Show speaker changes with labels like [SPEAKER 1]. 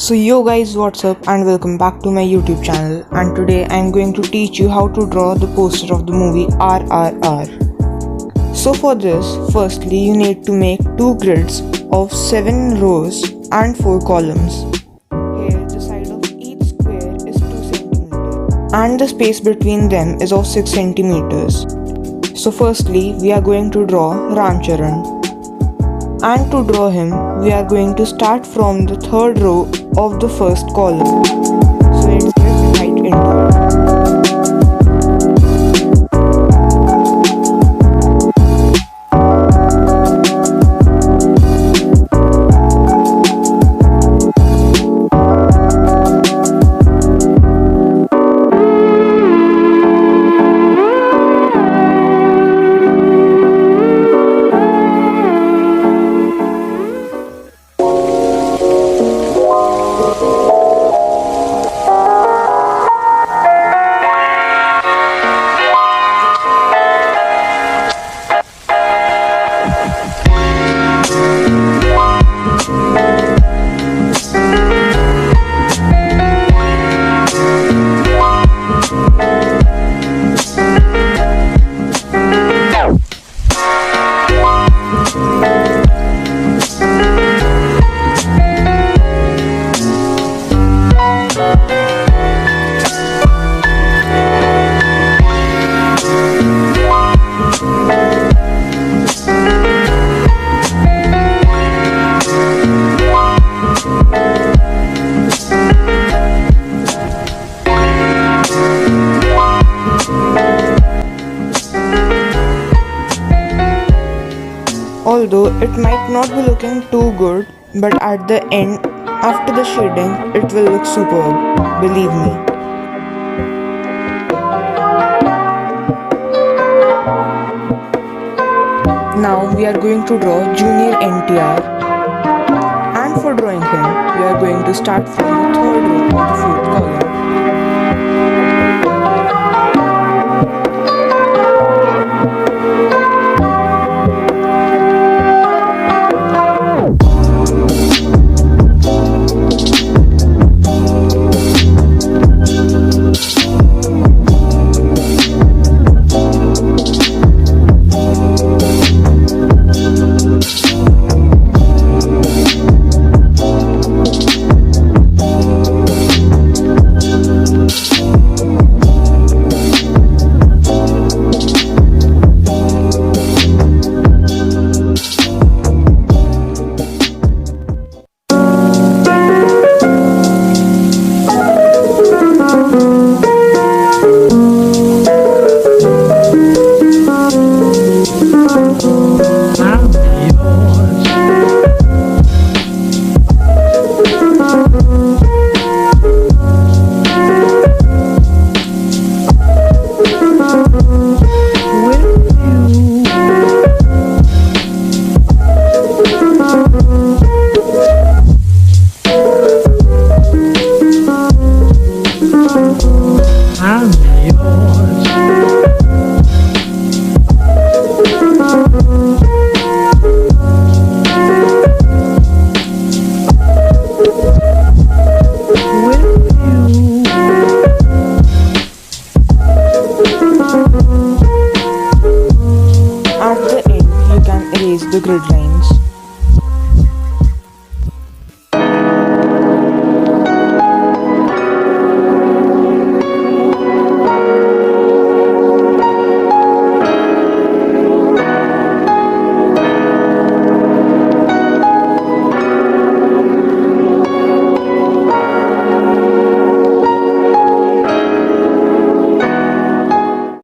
[SPEAKER 1] So yo guys, what's up and welcome back to my YouTube channel, and today I am going to teach you how to draw the poster of the movie RRR. So for this, firstly you need to make two grids of 7 rows and 4 columns. Here the side of each square is 2 cm and the space between them is of 6 cm. So firstly we are going to draw Ram Charan. And to draw him, we are going to start from the third row of the first column. So let's get right into it. Although it might not be looking too good, but at the end, after the shading, it will look superb, believe me. Now we are going to draw Junior NTR, and for drawing him, we are going to start from the third row of the fourth column.